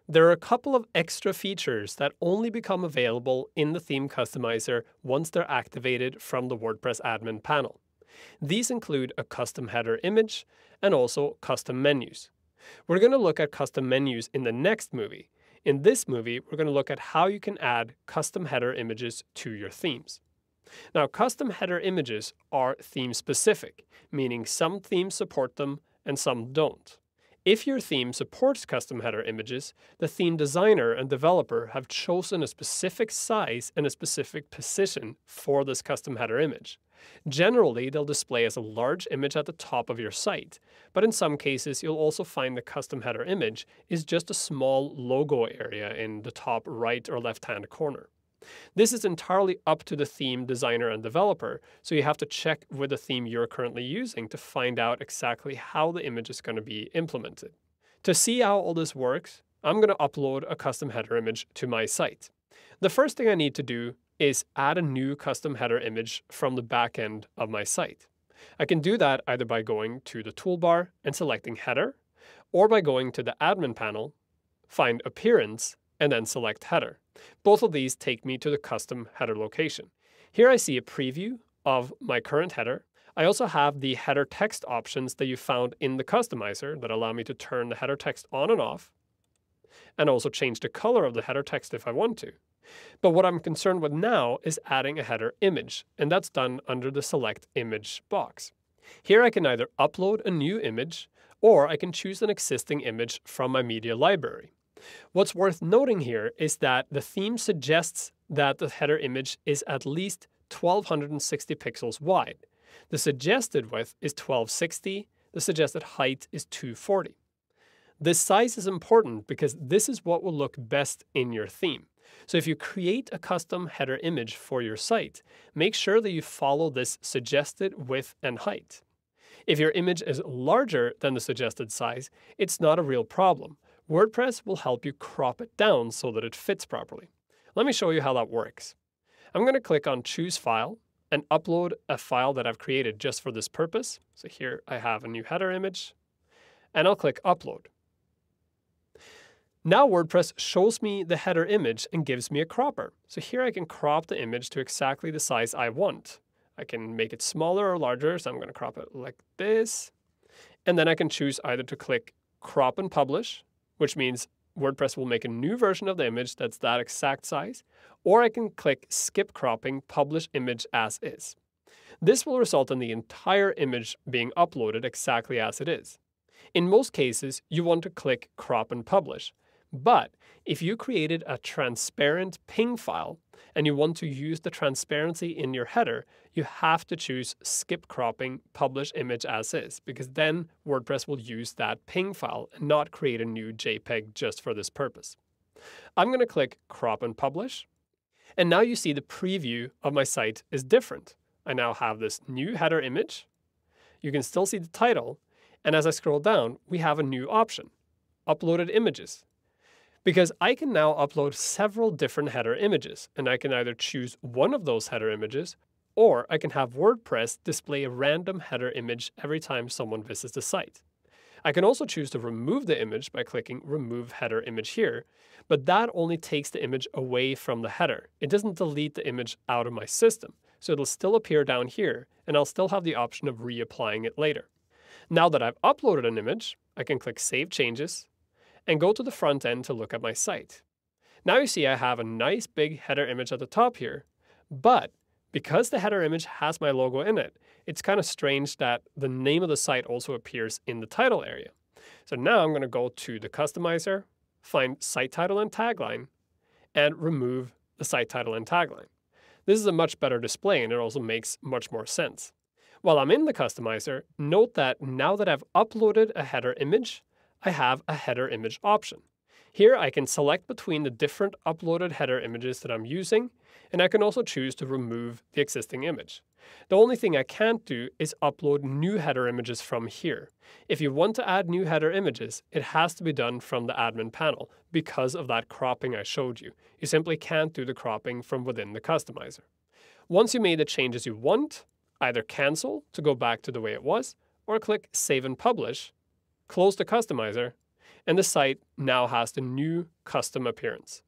There are a couple of extra features that only become available in the theme customizer once they're activated from the WordPress admin panel. These include a custom header image and also custom menus. We're going to look at custom menus in the next movie. In this movie, we're going to look at how you can add custom header images to your themes. Now, custom header images are theme specific, meaning some themes support them and some don't. If your theme supports custom header images, the theme designer and developer have chosen a specific size and a specific position for this custom header image. Generally, they'll display as a large image at the top of your site, but in some cases you'll also find the custom header image is just a small logo area in the top right or left-hand corner. This is entirely up to the theme designer and developer, so you have to check with the theme you're currently using to find out exactly how the image is going to be implemented. To see how all this works, I'm going to upload a custom header image to my site. The first thing I need to do is add a new custom header image from the back end of my site. I can do that either by going to the toolbar and selecting header, or by going to the admin panel, find appearance, and then select header. Both of these take me to the custom header location. Here I see a preview of my current header. I also have the header text options that you found in the customizer that allow me to turn the header text on and off, and also change the color of the header text if I want to. But what I'm concerned with now is adding a header image, and that's done under the Select Image box. Here I can either upload a new image, or I can choose an existing image from my media library. What's worth noting here is that the theme suggests that the header image is at least 1260 pixels wide. The suggested width is 1260, the suggested height is 240. This size is important because this is what will look best in your theme. So if you create a custom header image for your site, make sure that you follow this suggested width and height. If your image is larger than the suggested size, it's not a real problem. WordPress will help you crop it down so that it fits properly. Let me show you how that works. I'm going to click on Choose File and upload a file that I've created just for this purpose. So here I have a new header image, and I'll click Upload. Now WordPress shows me the header image and gives me a cropper. So here I can crop the image to exactly the size I want. I can make it smaller or larger, so I'm going to crop it like this. And then I can choose either to click Crop and Publish, which means WordPress will make a new version of the image that's that exact size, or I can click Skip Cropping, Publish Image as Is. This will result in the entire image being uploaded exactly as it is. In most cases, you want to click Crop and Publish, but if you created a transparent ping file and you want to use the transparency in your header, you have to choose Skip Cropping, Publish Image as Is, because then WordPress will use that ping file and not create a new JPEG just for this purpose. I'm going to click Crop and Publish, and now you see the preview of my site is different. I now have this new header image. You can still see the title, and as I scroll down, we have a new option, Uploaded Images. Because I can now upload several different header images, and I can either choose one of those header images, or I can have WordPress display a random header image every time someone visits the site. I can also choose to remove the image by clicking Remove Header Image here, but that only takes the image away from the header. It doesn't delete the image out of my system, so it'll still appear down here, and I'll still have the option of reapplying it later. Now that I've uploaded an image, I can click Save Changes, and go to the front end to look at my site. Now you see I have a nice big header image at the top here, but because the header image has my logo in it, it's kind of strange that the name of the site also appears in the title area. So now I'm going to go to the customizer, find site title and tagline, and remove the site title and tagline. This is a much better display, and it also makes much more sense. While I'm in the customizer, note that now that I've uploaded a header image, I have a header image option. Here I can select between the different uploaded header images that I'm using, and I can also choose to remove the existing image. The only thing I can't do is upload new header images from here. If you want to add new header images, it has to be done from the admin panel because of that cropping I showed you. You simply can't do the cropping from within the customizer. Once you made the changes you want, either cancel to go back to the way it was, or click Save and Publish, close the customizer, and the site now has the new custom appearance.